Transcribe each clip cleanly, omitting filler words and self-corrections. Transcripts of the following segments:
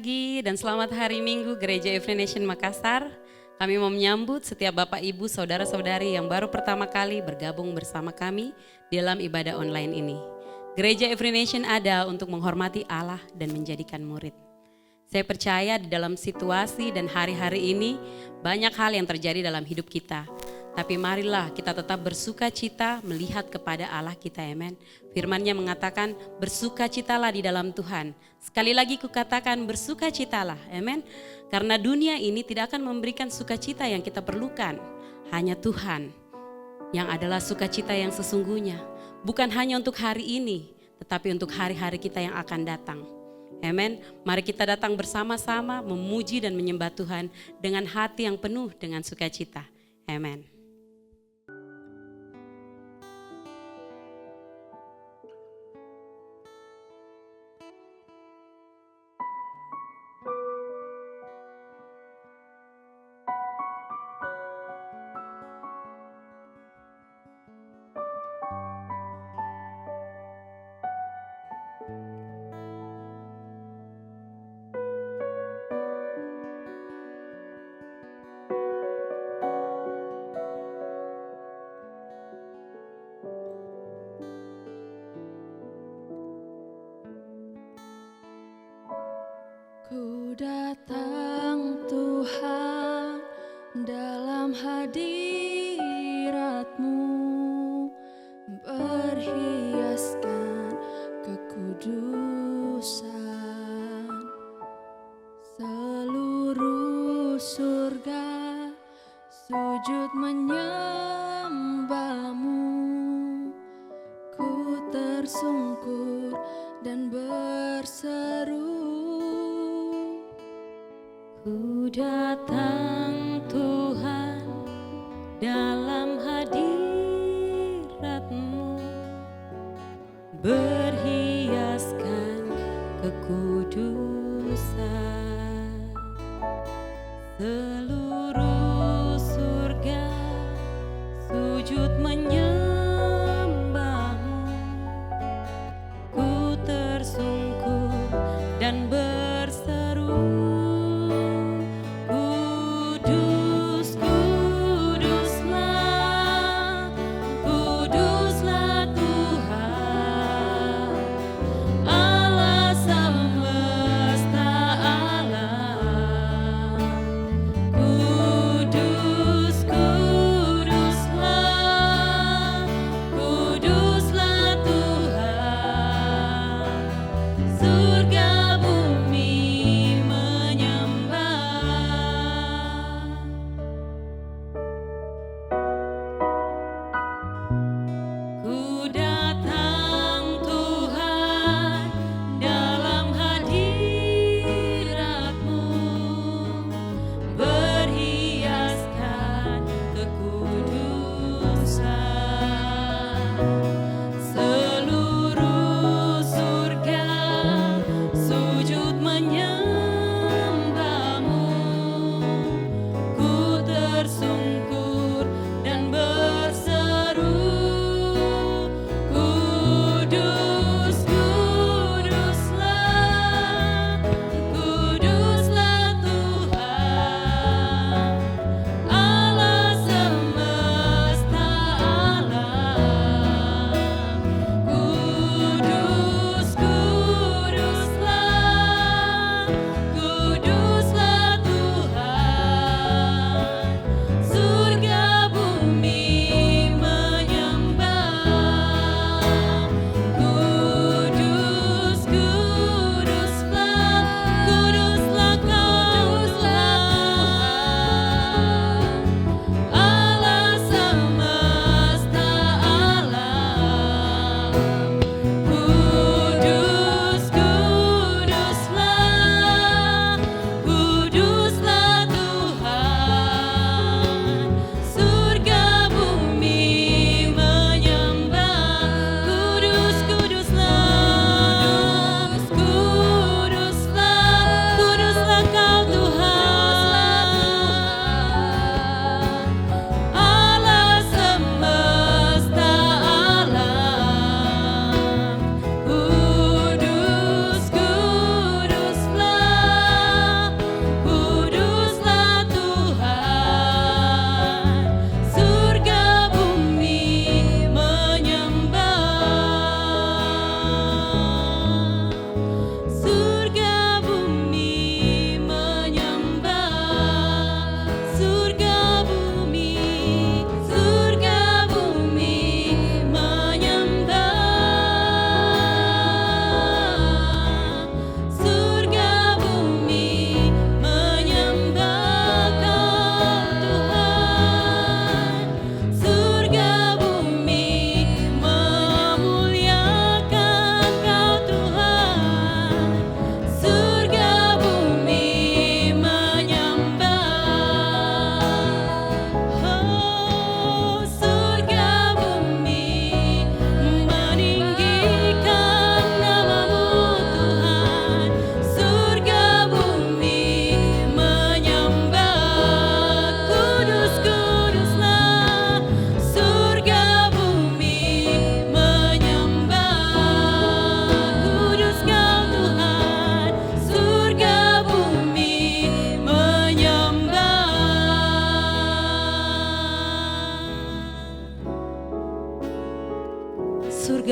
pagi dan selamat hari Minggu Gereja Every Nation Makassar. Kami mau menyambut setiap Bapak Ibu Saudara-saudari yang baru pertama kali bergabung bersama kami dalam ibadah online ini. Gereja Every Nation ada untuk menghormati Allah dan menjadikan murid. Saya percaya di dalam situasi dan hari-hari ini banyak hal yang terjadi dalam hidup kita. Tapi marilah kita tetap bersukacita melihat kepada Allah kita, amen. Firman-Nya mengatakan bersukacitalah di dalam Tuhan. Sekali lagi kukatakan bersukacitalah, amen. Karena dunia ini tidak akan memberikan sukacita yang kita perlukan. Hanya Tuhan yang adalah sukacita yang sesungguhnya. Bukan hanya untuk hari ini, tetapi untuk hari-hari kita yang akan datang. Amen. Mari kita datang bersama-sama memuji dan menyembah Tuhan dengan hati yang penuh dengan sukacita. Amen. Ku datang Tuhan dalam hadirat-Mu, berhiaskan kekudusan. Seluruh surga sujud menyembah-Mu, ku tersungkur dan berseru. Ku datang Tuhan dalam hadirat-Mu, berhiaskan kekudusan. Seluruh surga sujud menyembah-Mu, ku tersungkur dan berseru. Ku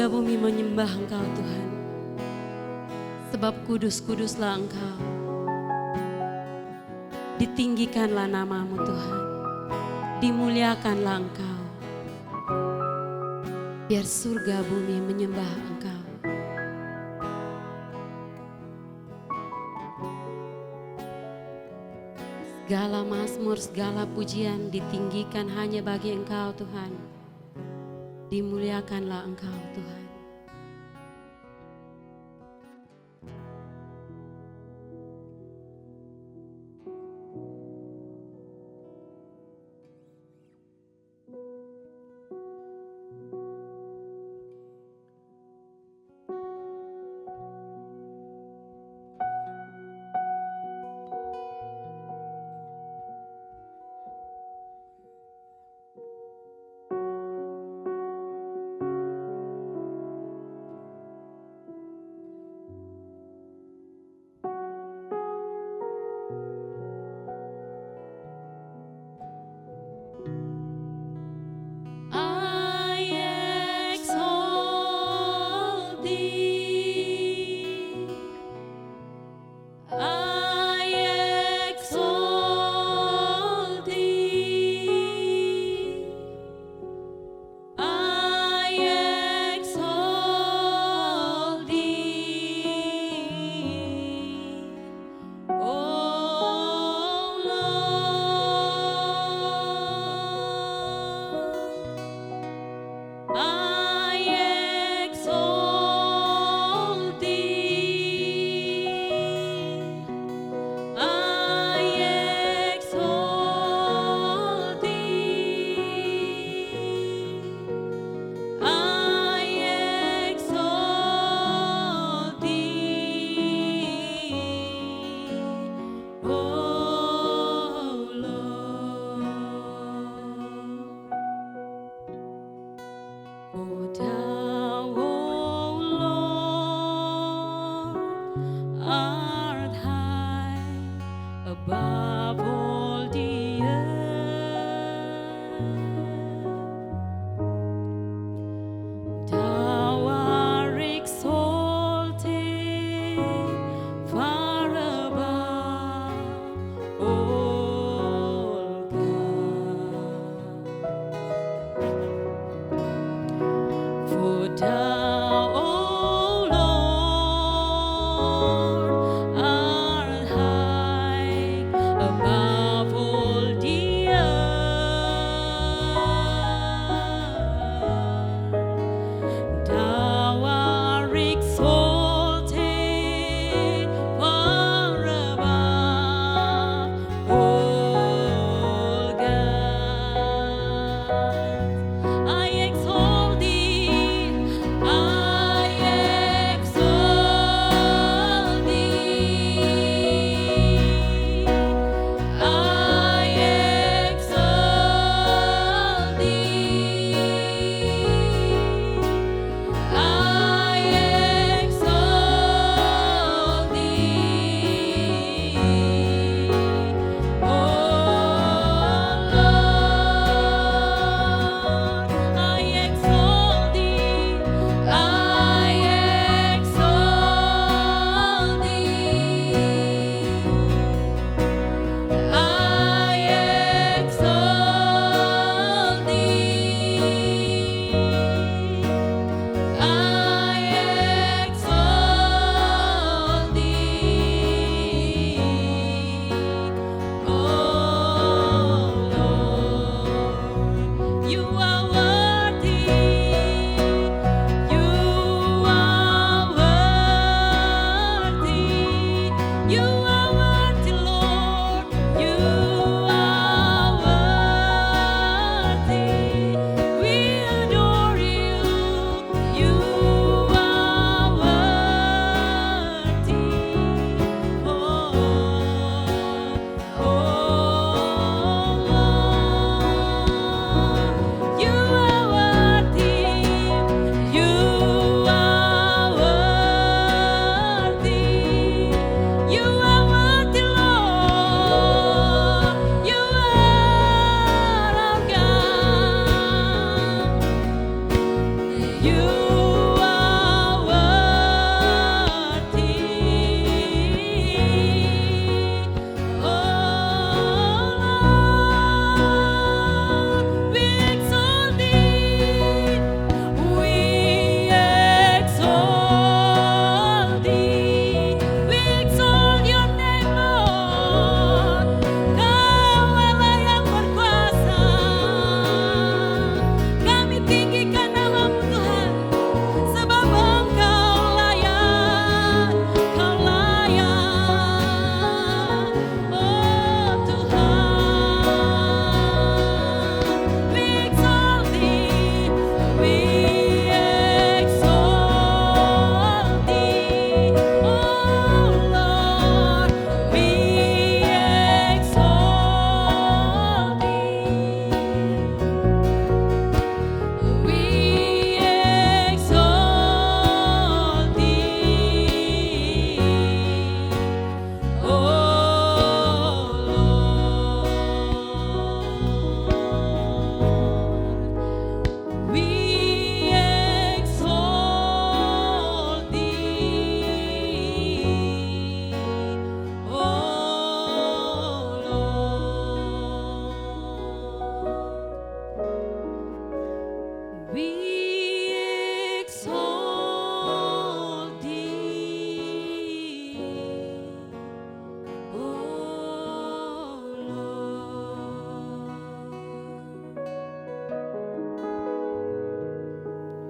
Surga bumi menyembah Engkau Tuhan. Sebab kudus-kuduslah Engkau. Ditinggikanlah namamu Tuhan. Dimuliakanlah Engkau. Biar surga bumi menyembah Engkau. Segala mazmur, segala pujian ditinggikan hanya bagi Engkau Tuhan. Dimuliakanlah Engkau Tuhan.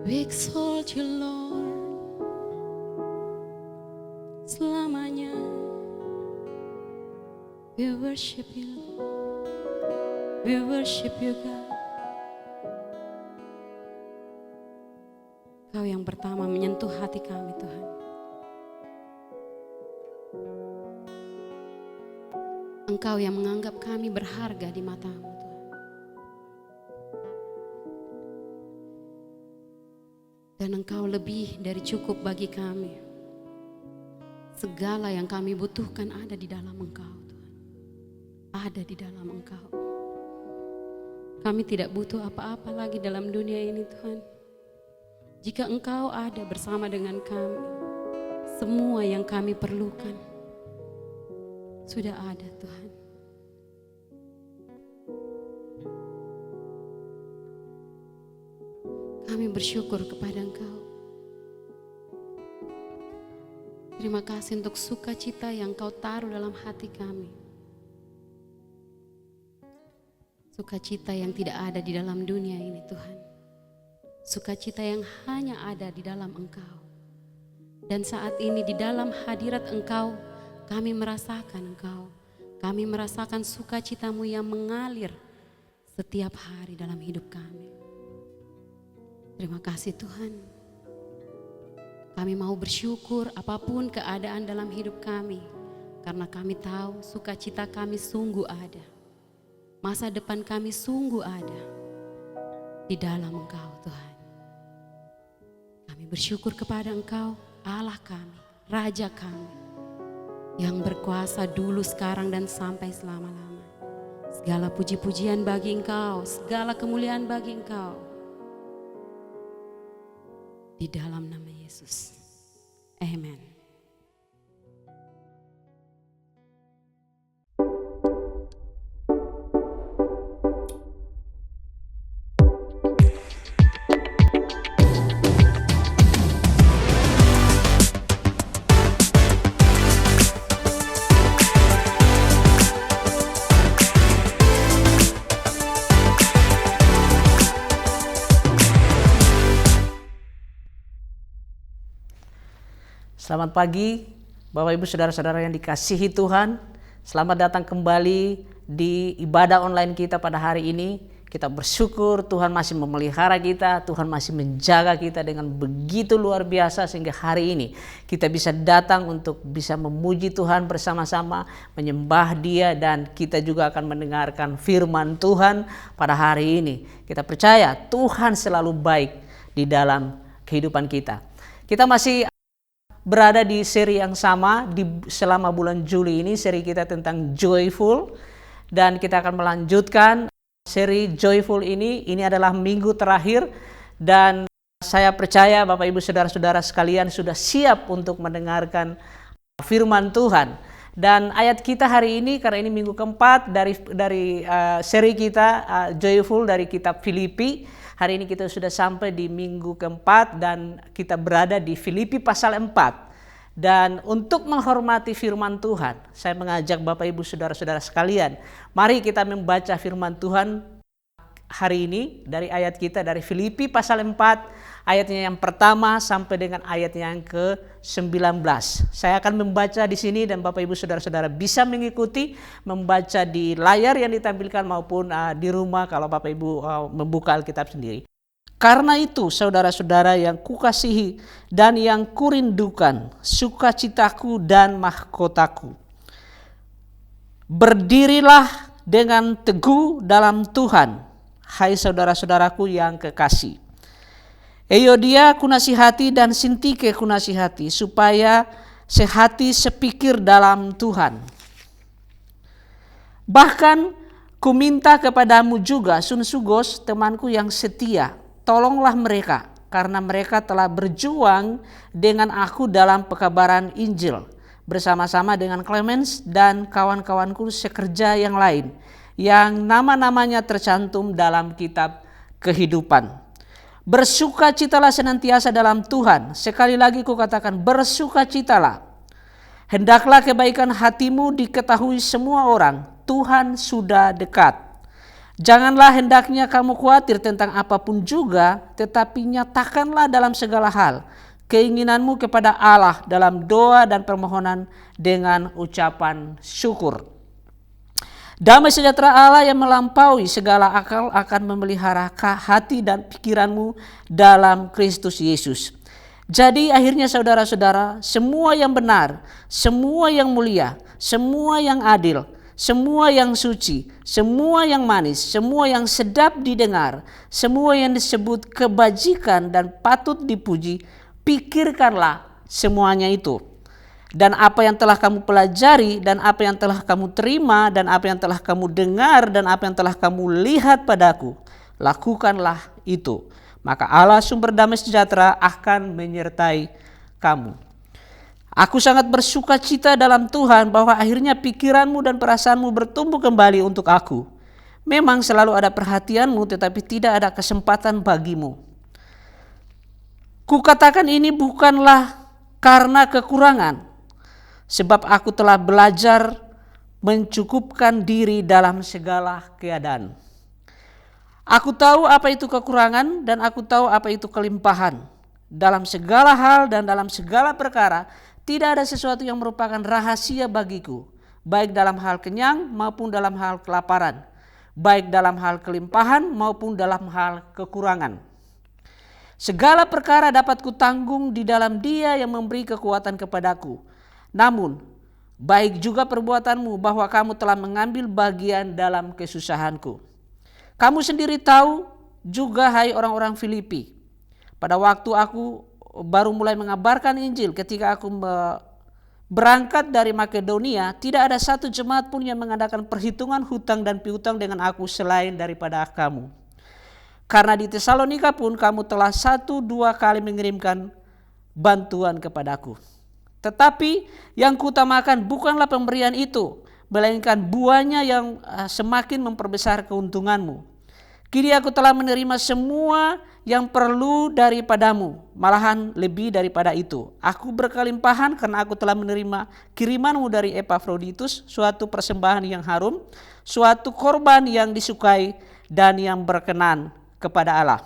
We exalt you Lord selamanya. We worship you Lord. We worship you God. Kau yang pertama menyentuh hati kami Tuhan. Engkau yang menganggap kami berharga di mata-Mu Tuhan. Dan Engkau lebih dari cukup bagi kami. Segala yang kami butuhkan ada di dalam Engkau Tuhan. Ada di dalam Engkau. Kami tidak butuh apa-apa lagi dalam dunia ini Tuhan. Jika Engkau ada bersama dengan kami, semua yang kami perlukan sudah ada Tuhan. Kami bersyukur kepada Engkau. Terima kasih untuk sukacita yang Kau taruh dalam hati kami. Sukacita yang tidak ada di dalam dunia ini Tuhan. Sukacita yang hanya ada di dalam Engkau. Dan saat ini di dalam hadirat Engkau, kami merasakan Engkau. Kami merasakan sukacita-Mu yang mengalir setiap hari dalam hidup kami. Terima kasih Tuhan. Kami mau bersyukur apapun keadaan dalam hidup kami. Karena kami tahu sukacita kami sungguh ada. Masa depan kami sungguh ada di dalam Engkau Tuhan. Kami bersyukur kepada Engkau, Allah kami, Raja kami, yang berkuasa dulu, sekarang, dan sampai selama-lama. Segala puji-pujian bagi Engkau, segala kemuliaan bagi Engkau. Di dalam nama Yesus. Amen. Selamat pagi Bapak Ibu Saudara-saudara yang dikasihi Tuhan. Selamat datang kembali di ibadah online kita pada hari ini. Kita bersyukur Tuhan masih memelihara kita, Tuhan masih menjaga kita dengan begitu luar biasa sehingga hari ini kita bisa datang untuk bisa memuji Tuhan bersama-sama, menyembah Dia, dan kita juga akan mendengarkan firman Tuhan pada hari ini. Kita percaya Tuhan selalu baik di dalam kehidupan kita. Kita masih berada di seri yang sama selama bulan Juli ini, seri kita tentang Joyful, dan kita akan melanjutkan seri Joyful ini. Ini adalah minggu terakhir dan saya percaya Bapak Ibu Saudara-saudara sekalian sudah siap untuk mendengarkan firman Tuhan. Dan ayat kita hari ini, karena ini minggu keempat dari seri kita Joyful dari kitab Filipi. Hari ini kita sudah sampai di minggu keempat dan kita berada di Filipi pasal 4. Dan untuk menghormati firman Tuhan, saya mengajak Bapak Ibu Saudara-saudara sekalian, mari kita membaca firman Tuhan hari ini dari ayat kita dari Filipi pasal 4, ayatnya yang pertama sampai dengan ayatnya yang ke-19. Saya akan membaca di sini dan Bapak Ibu Saudara-saudara bisa mengikuti, membaca di layar yang ditampilkan maupun di rumah kalau Bapak Ibu membuka Alkitab sendiri. Karena itu saudara-saudara yang kukasihi dan yang kurindukan, sukacitaku dan mahkotaku, berdirilah dengan teguh dalam Tuhan, hai saudara-saudaraku yang kekasih. Euodia kunasihati dan Sintike kunasihati, supaya sehati sepikir dalam Tuhan. Bahkan kuminta kepadamu juga Sunsugos, temanku yang setia, tolonglah mereka, karena mereka telah berjuang dengan aku dalam pekabaran Injil, bersama-sama dengan Clemens dan kawan-kawanku sekerja yang lain, yang nama-namanya tercantum dalam kitab kehidupan. Bersukacitalah senantiasa dalam Tuhan. Sekali lagi kukatakan, bersukacitalah. Hendaklah kebaikan hatimu diketahui semua orang. Tuhan sudah dekat. Janganlah hendaknya kamu khawatir tentang apapun juga, tetapi nyatakanlah dalam segala hal keinginanmu kepada Allah dalam doa dan permohonan dengan ucapan syukur. Damai sejahtera Allah yang melampaui segala akal akan memelihara hati dan pikiranmu dalam Kristus Yesus. Jadi akhirnya saudara-saudara, semua yang benar, semua yang mulia, semua yang adil, semua yang suci, semua yang manis, semua yang sedap didengar, semua yang disebut kebajikan dan patut dipuji, pikirkanlah semuanya itu. Dan apa yang telah kamu pelajari, dan apa yang telah kamu terima, dan apa yang telah kamu dengar, dan apa yang telah kamu lihat padaku, lakukanlah itu. Maka Allah sumber damai sejahtera akan menyertai kamu. Aku sangat bersuka cita dalam Tuhan bahwa akhirnya pikiranmu dan perasaanmu bertumbuh kembali untuk aku. Memang selalu ada perhatianmu, tetapi tidak ada kesempatan bagimu. Kukatakan ini bukanlah karena kekurangan, sebab aku telah belajar mencukupkan diri dalam segala keadaan. Aku tahu apa itu kekurangan dan aku tahu apa itu kelimpahan. Dalam segala hal dan dalam segala perkara, tidak ada sesuatu yang merupakan rahasia bagiku, baik dalam hal kenyang maupun dalam hal kelaparan, baik dalam hal kelimpahan maupun dalam hal kekurangan. Segala perkara dapat kutanggung di dalam Dia yang memberi kekuatan kepadaku. Namun, baik juga perbuatanmu bahwa kamu telah mengambil bagian dalam kesusahanku. Kamu sendiri tahu juga, hai orang-orang Filipi, pada waktu aku baru mulai mengabarkan Injil, ketika aku berangkat dari Makedonia, tidak ada satu jemaat pun yang mengadakan perhitungan hutang dan piutang dengan aku selain daripada kamu. Karena di Tesalonika pun kamu telah 1-2 kali mengirimkan bantuan kepadaku. Tetapi yang kuutamakan bukanlah pemberian itu, melainkan buahnya yang semakin memperbesar keuntunganmu. Kini aku telah menerima semua yang perlu daripadamu, malahan lebih daripada itu. Aku berkelimpahan karena aku telah menerima kirimanmu dari Epafroditus, suatu persembahan yang harum, suatu korban yang disukai dan yang berkenan kepada Allah.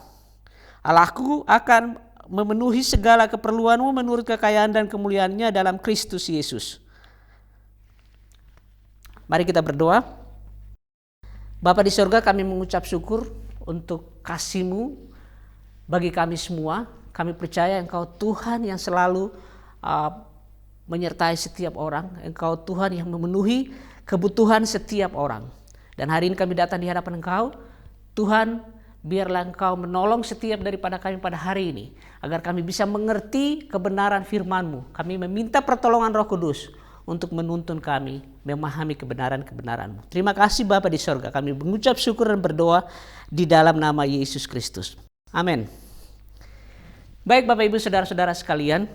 Allahku akan memenuhi segala keperluanmu menurut kekayaan dan kemuliaannya dalam Kristus Yesus. Mari kita berdoa. Bapa di sorga, kami mengucap syukur untuk kasih-Mu bagi kami semua. Kami percaya Engkau Tuhan yang selalu menyertai setiap orang. Engkau Tuhan yang memenuhi kebutuhan setiap orang. Dan hari ini kami datang di hadapan Engkau. Tuhan, biarlah Engkau menolong setiap daripada kami pada hari ini, agar kami bisa mengerti kebenaran firman-Mu. Kami meminta pertolongan Roh Kudus untuk menuntun kami memahami kebenaran-kebenaran-Mu. Terima kasih Bapa di sorga. Kami mengucap syukur dan berdoa di dalam nama Yesus Kristus. Amin. Baik Bapak Ibu Saudara-saudara sekalian,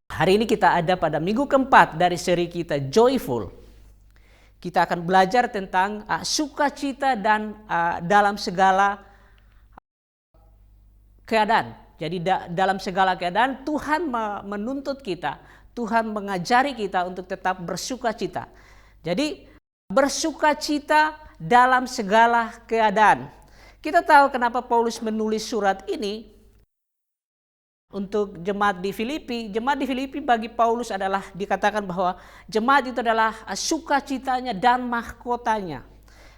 hari ini kita ada pada minggu keempat dari seri kita Joyful. Kita akan belajar tentang sukacita dan dalam segala keadaan. Jadi dalam segala keadaan Tuhan menuntut kita, Tuhan mengajari kita untuk tetap bersukacita. Jadi bersukacita dalam segala keadaan. Kita tahu kenapa Paulus menulis surat ini untuk jemaat di Filipi. Jemaat di Filipi bagi Paulus adalah dikatakan bahwa jemaat itu adalah sukacitanya dan mahkotanya.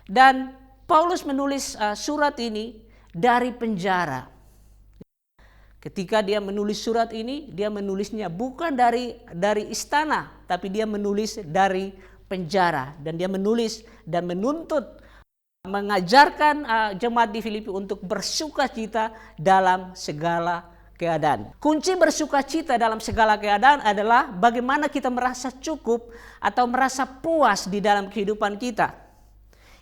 Dan Paulus menulis surat ini dari penjara. Ketika dia menulis surat ini, dia menulisnya bukan dari istana, tapi dia menulis dari penjara. Dan dia menulis dan menuntut, mengajarkan jemaat di Filipi untuk bersukacita dalam segala keadaan. Kunci bersukacita dalam segala keadaan adalah bagaimana kita merasa cukup atau merasa puas di dalam kehidupan kita.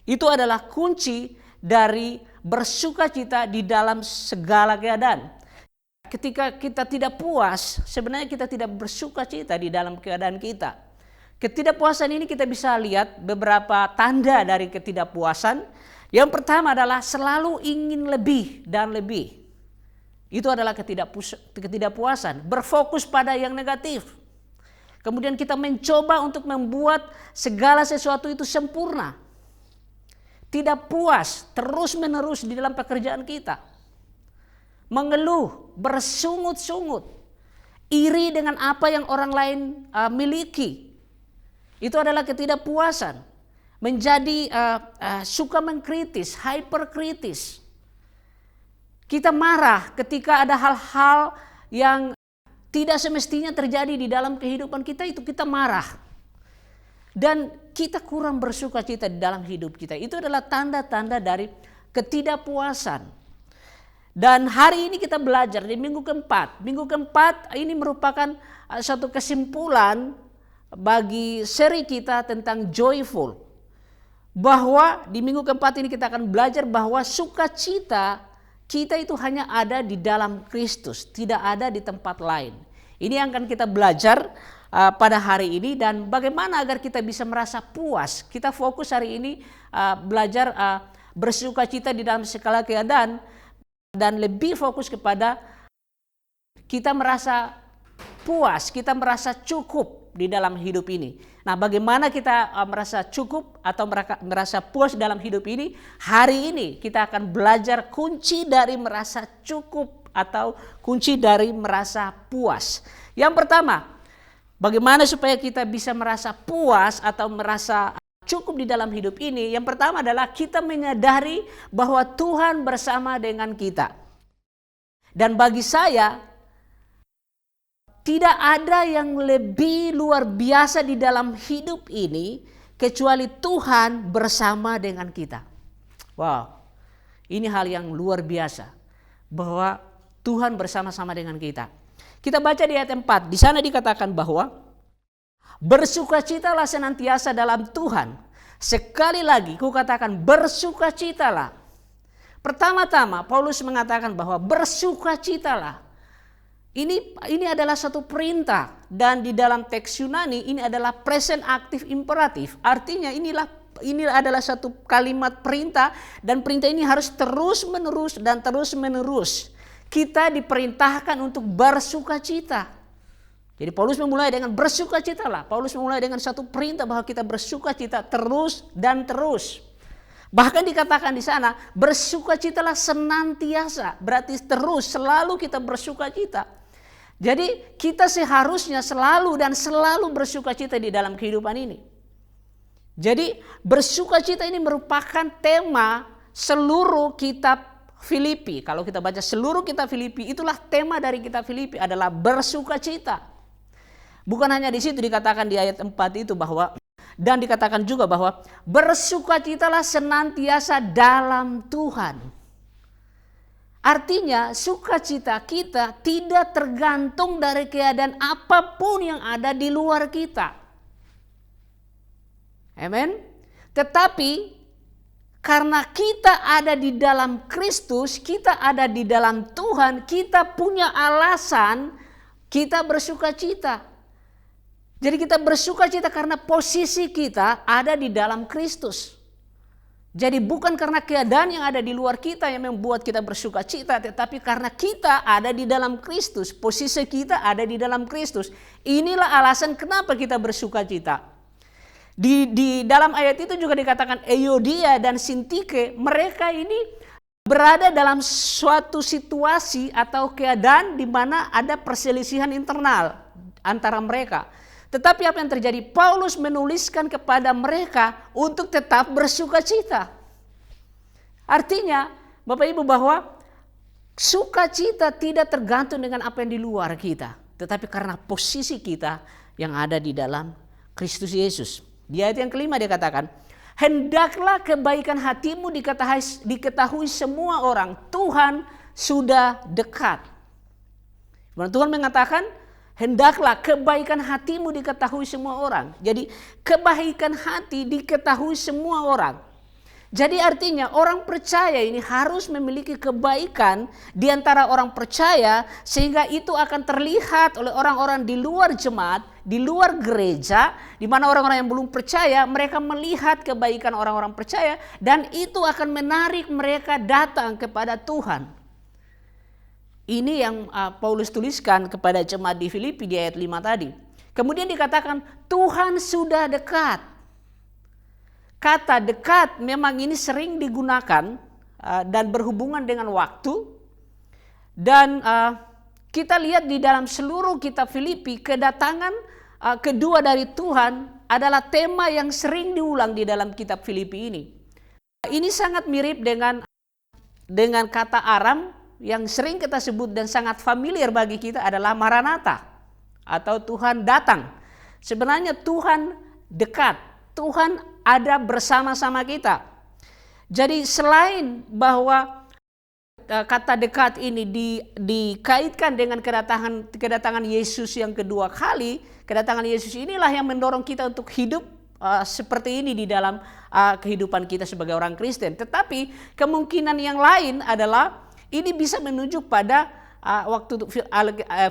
Itu adalah kunci dari bersukacita di dalam segala keadaan. Ketika kita tidak puas, sebenarnya kita tidak bersukacita di dalam keadaan kita. Ketidakpuasan ini kita bisa lihat beberapa tanda dari ketidakpuasan. Yang pertama adalah selalu ingin lebih dan lebih. Itu adalah ketidakpuasan, berfokus pada yang negatif. Kemudian kita mencoba untuk membuat segala sesuatu itu sempurna. tidak puas terus-menerus di dalam pekerjaan kita, mengeluh, bersungut-sungut, iri dengan apa yang orang lain miliki. Itu adalah ketidakpuasan. Menjadi suka mengkritis, hyperkritis. Kita marah ketika ada hal-hal yang tidak semestinya terjadi di dalam kehidupan kita, itu kita marah. Dan kita kurang bersuka cita di dalam hidup kita. Itu adalah tanda-tanda dari ketidakpuasan. Dan hari ini kita belajar di minggu keempat. Minggu keempat ini merupakan satu kesimpulan bagi seri kita tentang joyful. Bahwa di minggu keempat ini kita akan belajar bahwa sukacita kita itu hanya ada di dalam Kristus, tidak ada di tempat lain. Ini yang akan kita belajar pada hari ini, dan bagaimana agar kita bisa merasa puas. Kita fokus hari ini belajar bersukacita di dalam segala keadaan, dan lebih fokus kepada kita merasa puas, kita merasa cukup di dalam hidup ini. Nah, bagaimana kita merasa cukup atau merasa puas dalam hidup ini? Hari ini kita akan belajar kunci dari merasa cukup atau kunci dari merasa puas. Yang pertama, bagaimana supaya kita bisa merasa puas atau merasa cukup di dalam hidup ini? Yang pertama adalah kita menyadari bahwa Tuhan bersama dengan kita. Dan bagi saya, tidak ada yang lebih luar biasa di dalam hidup ini kecuali Tuhan bersama dengan kita. Wow, ini hal yang luar biasa bahwa Tuhan bersama-sama dengan kita. Kita baca di ayat 4, di sana dikatakan bahwa bersukacitalah senantiasa dalam Tuhan. Sekali lagi kukatakan bersukacitalah. Pertama-tama Paulus mengatakan bahwa bersukacitalah. Ini adalah satu perintah, dan di dalam teks Yunani ini adalah present aktif imperatif. Artinya ini adalah satu kalimat perintah, dan perintah ini harus terus-menerus dan terus-menerus. Kita diperintahkan untuk bersukacita. Jadi Paulus memulai dengan bersukacitalah. Paulus memulai dengan satu perintah bahwa kita bersukacita terus dan terus. Bahkan dikatakan di sana bersukacitalah senantiasa, berarti terus, selalu kita bersukacita. Jadi kita seharusnya selalu dan selalu bersukacita di dalam kehidupan ini. Jadi bersukacita ini merupakan tema seluruh kitab Filipi. Kalau kita baca seluruh kitab Filipi, itulah tema dari kitab Filipi adalah bersukacita. Bukan hanya di situ, dikatakan di ayat 4 itu bahwa, dan dikatakan juga bahwa bersukacitalah senantiasa dalam Tuhan. Artinya sukacita kita tidak tergantung dari keadaan apapun yang ada di luar kita. Amen. Tetapi karena kita ada di dalam Kristus, kita ada di dalam Tuhan, kita punya alasan kita bersukacita. Jadi kita bersukacita karena posisi kita ada di dalam Kristus. Jadi bukan karena keadaan yang ada di luar kita yang membuat kita bersukacita, tetapi karena kita ada di dalam Kristus, posisi kita ada di dalam Kristus. Inilah alasan kenapa kita bersukacita. Di dalam ayat itu juga dikatakan Euodia dan Sintike, mereka ini berada dalam suatu situasi atau keadaan di mana ada perselisihan internal antara mereka. Tetapi apa yang terjadi? Paulus menuliskan kepada mereka untuk tetap bersukacita. Artinya, Bapak Ibu, bahwa sukacita tidak tergantung dengan apa yang di luar kita, tetapi karena posisi kita yang ada di dalam Kristus Yesus. Di ayat yang kelima dia katakan, hendaklah kebaikan hatimu diketahui semua orang, Tuhan sudah dekat. Tuhan mengatakan, hendaklah kebaikan hatimu diketahui semua orang. Jadi kebaikan hati diketahui semua orang. Jadi artinya orang percaya ini harus memiliki kebaikan di antara orang percaya, sehingga itu akan terlihat oleh orang-orang di luar jemaat, di luar gereja, di mana orang-orang yang belum percaya, mereka melihat kebaikan orang-orang percaya, dan itu akan menarik mereka datang kepada Tuhan. Ini yang Paulus tuliskan kepada jemaat di Filipi di ayat 5 tadi. Kemudian dikatakan Tuhan sudah dekat. kata dekat memang ini sering digunakan dan berhubungan dengan waktu. Dan kita lihat di dalam seluruh kitab Filipi, kedatangan kedua dari Tuhan adalah tema yang sering diulang di dalam kitab Filipi ini. Ini sangat mirip dengan kata Aram yang sering kita sebut dan sangat familiar bagi kita adalah Maranatha atau Tuhan datang. Sebenarnya Tuhan dekat, Tuhan ada bersama-sama kita. Jadi selain bahwa kata dekat ini dikaitkan dengan kedatangan Yesus yang kedua kali, kedatangan Yesus inilah yang mendorong kita untuk hidup seperti ini di dalam kehidupan kita sebagai orang Kristen. Tetapi kemungkinan yang lain adalah ini bisa menunjuk pada waktu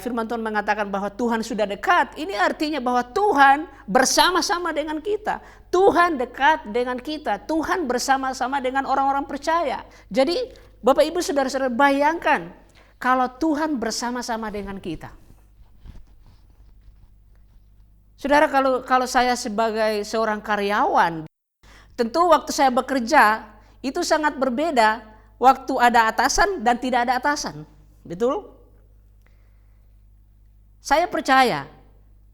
firman Tuhan mengatakan bahwa Tuhan sudah dekat. Ini artinya bahwa Tuhan bersama-sama dengan kita. Tuhan dekat dengan kita. Tuhan bersama-sama dengan orang-orang percaya. Jadi Bapak Ibu Saudara-saudara, bayangkan kalau Tuhan bersama-sama dengan kita. Saudara, kalau saya sebagai seorang karyawan, tentu waktu saya bekerja itu sangat berbeda waktu ada atasan dan tidak ada atasan. Betul? Saya percaya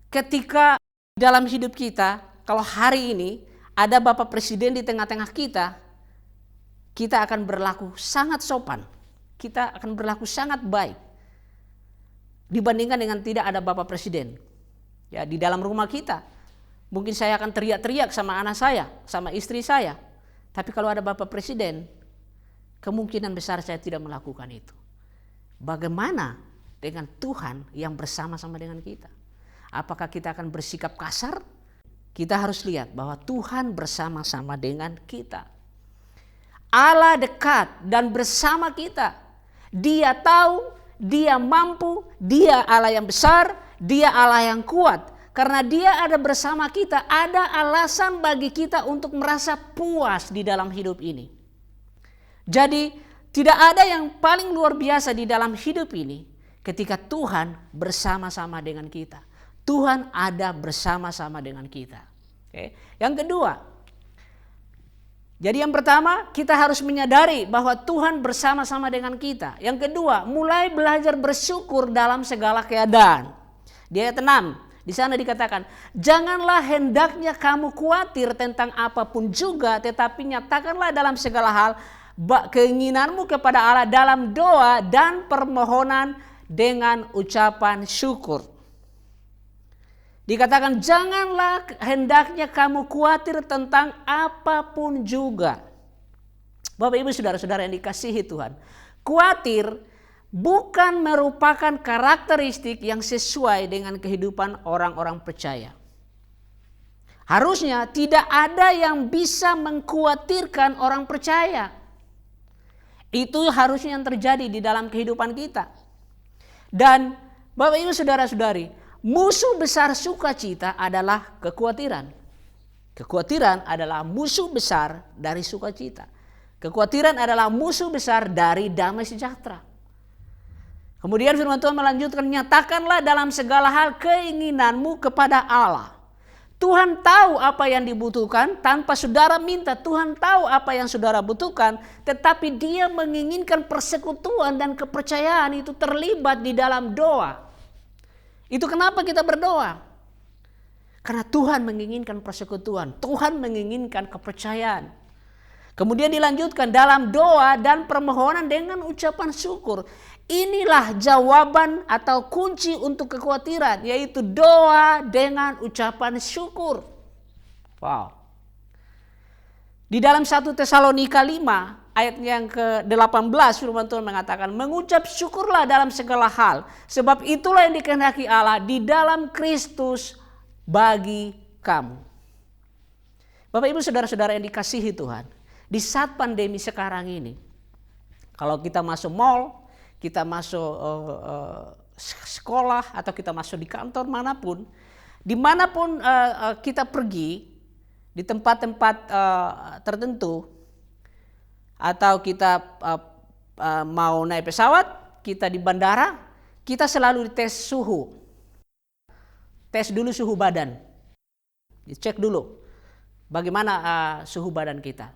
ketika dalam hidup kita, kalau hari ini ada Bapak Presiden di tengah-tengah kita, kita akan berlaku sangat sopan. Kita akan berlaku sangat baik dibandingkan dengan tidak ada Bapak Presiden. Ya, di dalam rumah kita, mungkin saya akan teriak-teriak sama anak saya, sama istri saya. Tapi kalau ada Bapak Presiden, kemungkinan besar saya tidak melakukan itu. Bagaimana dengan Tuhan yang bersama-sama dengan kita? Apakah kita akan bersikap kasar? Kita harus lihat bahwa Tuhan bersama-sama dengan kita. Allah dekat dan bersama kita. Dia tahu, Dia mampu, Dia Allah yang besar, Dia Allah yang kuat. Karena Dia ada bersama kita, ada alasan bagi kita untuk merasa puas di dalam hidup ini. Jadi tidak ada yang paling luar biasa di dalam hidup ini ketika Tuhan bersama-sama dengan kita. Tuhan ada bersama-sama dengan kita. Oke. Yang kedua, jadi yang pertama kita harus menyadari bahwa Tuhan bersama-sama dengan kita. Yang kedua, mulai belajar bersyukur dalam segala keadaan. Di ayat 6, di sana dikatakan, janganlah hendaknya kamu khawatir tentang apapun juga, tetapi nyatakanlah dalam segala hal keinginanmu kepada Allah dalam doa dan permohonan dengan ucapan syukur. Dikatakan janganlah hendaknya kamu khawatir tentang apapun juga. Bapak Ibu Saudara-saudara yang dikasihi Tuhan, khawatir bukan merupakan karakteristik yang sesuai dengan kehidupan orang-orang percaya. Harusnya tidak ada yang bisa mengkhawatirkan orang percaya. Itu harusnya yang terjadi di dalam kehidupan kita. Dan Bapak Ibu Saudara-saudari, musuh besar sukacita adalah kekhawatiran. Kekhawatiran adalah musuh besar dari sukacita. Kekhawatiran adalah musuh besar dari damai sejahtera. Kemudian firman Tuhan melanjutkan, nyatakanlah dalam segala hal keinginanmu kepada Allah. Tuhan tahu apa yang dibutuhkan tanpa saudara minta. Tuhan tahu apa yang saudara butuhkan, tetapi Dia menginginkan persekutuan dan kepercayaan itu terlibat di dalam doa. Itu kenapa kita berdoa. Karena Tuhan menginginkan persekutuan, Tuhan menginginkan kepercayaan. Kemudian dilanjutkan dalam doa dan permohonan dengan ucapan syukur. Inilah jawaban atau kunci untuk kekhawatiran, yaitu doa dengan ucapan syukur. Wow. Di dalam 1 Tesalonika 5 ayat yang ke-18 firman Tuhan mengatakan, mengucap syukurlah dalam segala hal, sebab itulah yang dikehendaki Allah di dalam Kristus bagi kamu. Bapak Ibu Saudara-saudara yang dikasihi Tuhan, di saat pandemi sekarang ini, kalau kita masuk mall, kita masuk sekolah, atau kita masuk di kantor manapun, dimanapun kita pergi, di tempat-tempat tertentu, atau kita mau naik pesawat, kita di bandara, kita selalu dites suhu. Tes dulu suhu badan, dicek dulu. bagaimana suhu badan kita.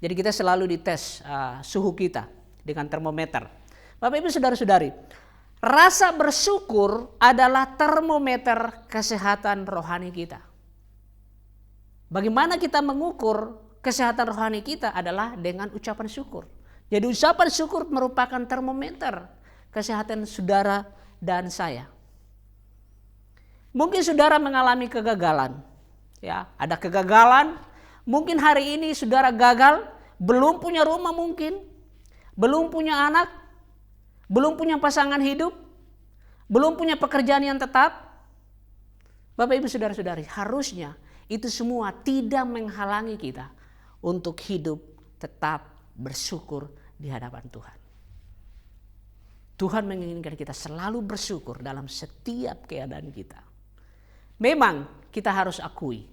Jadi kita selalu dites suhu kita dengan termometer. Bapak Ibu saudara-saudari, rasa bersyukur adalah termometer kesehatan rohani kita. Bagaimana kita mengukur kesehatan rohani kita adalah dengan ucapan syukur. Jadi ucapan syukur merupakan termometer kesehatan saudara dan saya. Mungkin saudara mengalami kegagalan. Ya, ada kegagalan. Mungkin hari ini saudara gagal, belum punya rumah mungkin, belum punya anak, belum punya pasangan hidup, belum punya pekerjaan yang tetap. Bapak Ibu saudara-saudari, harusnya itu semua tidak menghalangi kita untuk hidup tetap bersyukur di hadapan Tuhan. Tuhan menginginkan kita selalu bersyukur dalam setiap keadaan kita. Memang kita harus akui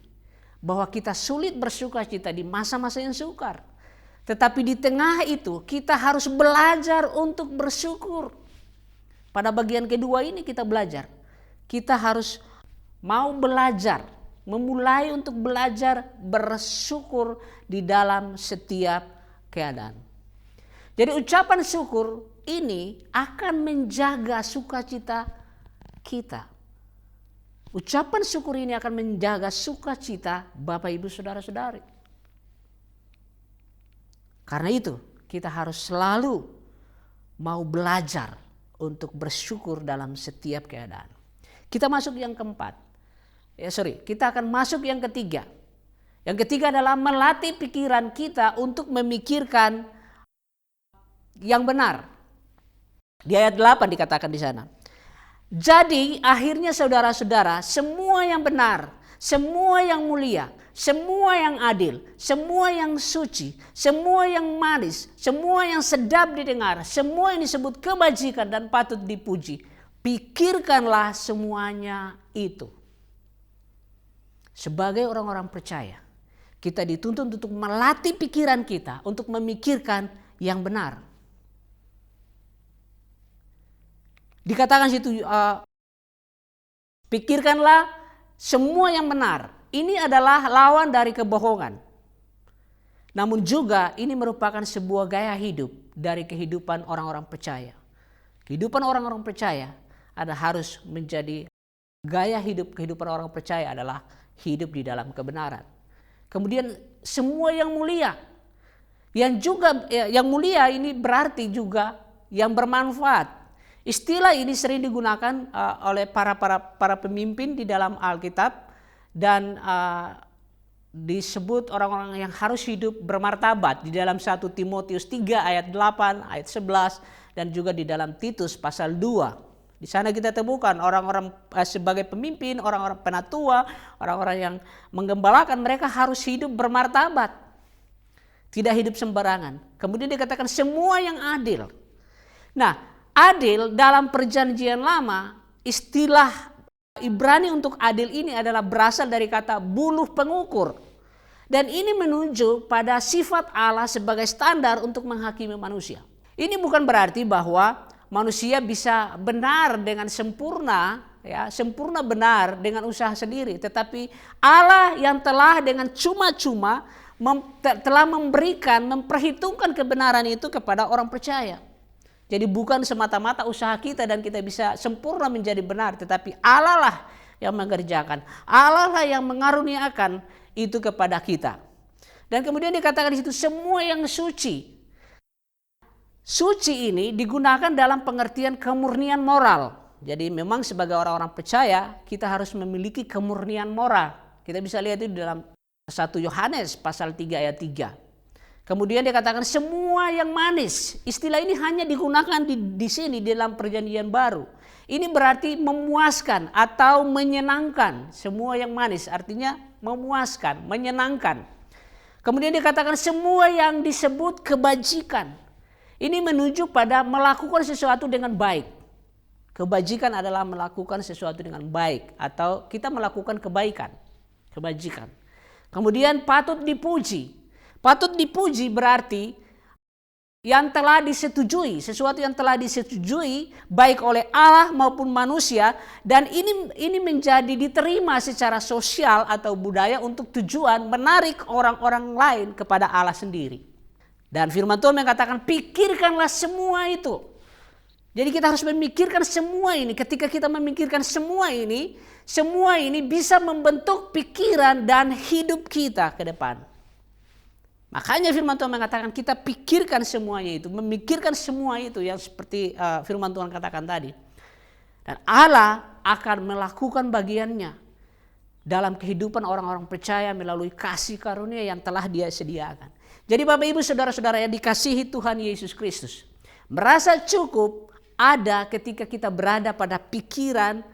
bahwa kita sulit bersukacita di masa-masa yang sukar. Tetapi di tengah itu kita harus belajar untuk bersyukur. Pada bagian kedua ini kita belajar. Kita harus mau belajar, memulai untuk belajar bersyukur di dalam setiap keadaan. Jadi ucapan syukur ini akan menjaga sukacita kita. Ucapan syukur ini akan menjaga sukacita Bapak Ibu saudara-saudari. Karena itu kita harus selalu mau belajar untuk bersyukur dalam setiap keadaan. Kita masuk yang keempat. Kita akan masuk yang ketiga. Yang ketiga adalah melatih pikiran kita untuk memikirkan yang benar. Di ayat 8 dikatakan di sana. Jadi akhirnya saudara-saudara, semua yang benar, semua yang mulia, semua yang adil, semua yang suci, semua yang manis, semua yang sedap didengar, semua yang disebut kebajikan dan patut dipuji, pikirkanlah semuanya itu. Sebagai orang-orang percaya, kita dituntut untuk melatih pikiran kita untuk memikirkan yang benar. Dikatakan situ, pikirkanlah semua yang benar. Ini adalah lawan dari kebohongan. Namun juga ini merupakan sebuah gaya hidup dari kehidupan orang-orang percaya. Kehidupan orang-orang percaya harus menjadi gaya hidup. Kehidupan orang percaya adalah hidup di dalam kebenaran. Kemudian semua yang mulia. Yang mulia ini berarti juga yang bermanfaat. Istilah ini sering digunakan oleh para pemimpin di dalam Alkitab dan disebut orang-orang yang harus hidup bermartabat di dalam 1 Timotius 3 ayat 8, ayat 11 dan juga di dalam Titus pasal 2. Di sana kita temukan orang-orang sebagai pemimpin, orang-orang penatua, orang-orang yang menggembalakan, mereka harus hidup bermartabat. Tidak hidup sembarangan. Kemudian dikatakan semua yang adil. Nah, adil dalam perjanjian lama, istilah Ibrani untuk adil ini adalah berasal dari kata buluh pengukur. Dan ini menunjuk pada sifat Allah sebagai standar untuk menghakimi manusia. Ini bukan berarti bahwa manusia bisa benar dengan sempurna, sempurna benar dengan usaha sendiri. Tetapi Allah yang telah dengan cuma-cuma telah memberikan, memperhitungkan kebenaran itu kepada orang percaya. Jadi bukan semata-mata usaha kita dan kita bisa sempurna menjadi benar, tetapi Allah lah yang mengerjakan, Allah lah yang mengaruniakan itu kepada kita. Dan kemudian dikatakan di situ semua yang suci. Suci ini digunakan dalam pengertian kemurnian moral. Jadi memang sebagai orang-orang percaya kita harus memiliki kemurnian moral. Kita bisa lihat itu di dalam 1 Yohanes pasal 3 ayat 3. Kemudian dikatakan semua yang manis. Istilah ini hanya digunakan di sini di dalam perjanjian baru. Ini berarti memuaskan atau menyenangkan. Semua yang manis artinya memuaskan, menyenangkan. Kemudian dikatakan semua yang disebut kebajikan. Ini menuju pada melakukan sesuatu dengan baik. Kebajikan adalah melakukan sesuatu dengan baik atau kita melakukan kebaikan, kebajikan. Kemudian patut dipuji. Patut dipuji berarti yang telah disetujui, sesuatu yang telah disetujui baik oleh Allah maupun manusia, dan ini menjadi diterima secara sosial atau budaya untuk tujuan menarik orang-orang lain kepada Allah sendiri. Dan firman Tuhan mengatakan pikirkanlah semua itu. Jadi kita harus memikirkan semua ini. Ketika kita memikirkan semua ini bisa membentuk pikiran dan hidup kita ke depan. Makanya firman Tuhan mengatakan kita pikirkan semuanya itu, memikirkan semua itu yang seperti firman Tuhan katakan tadi. Dan Allah akan melakukan bagiannya dalam kehidupan orang-orang percaya melalui kasih karunia yang telah Dia sediakan. Jadi Bapak Ibu saudara-saudara yang dikasihi Tuhan Yesus Kristus, merasa cukup ada ketika kita berada pada pikiran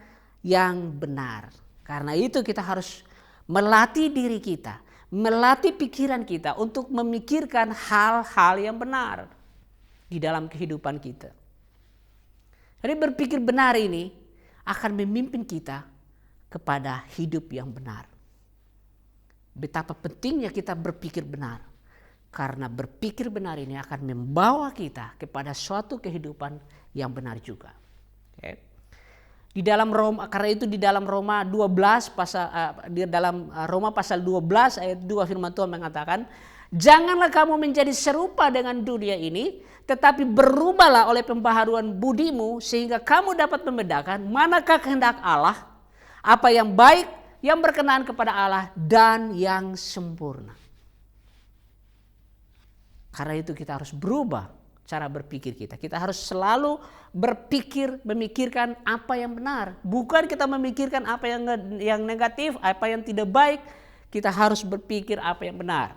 yang benar. Karena itu kita harus melatih diri kita, melatih pikiran kita untuk memikirkan hal-hal yang benar di dalam kehidupan kita. Jadi berpikir benar ini akan memimpin kita kepada hidup yang benar. Betapa pentingnya kita berpikir benar. Karena berpikir benar ini akan membawa kita kepada suatu kehidupan yang benar juga. Okay. Di dalam Roma, karena itu di dalam Roma 12 pasal 12 ayat 2 firman Tuhan mengatakan, janganlah kamu menjadi serupa dengan dunia ini, tetapi berubahlah oleh pembaharuan budimu sehingga kamu dapat membedakan manakah kehendak Allah, apa yang baik, yang berkenan kepada Allah dan yang sempurna. Karena itu kita harus berubah cara berpikir kita. Kita harus selalu memikirkan apa yang benar. Bukan kita memikirkan apa yang negatif, apa yang tidak baik. Kita harus berpikir apa yang benar.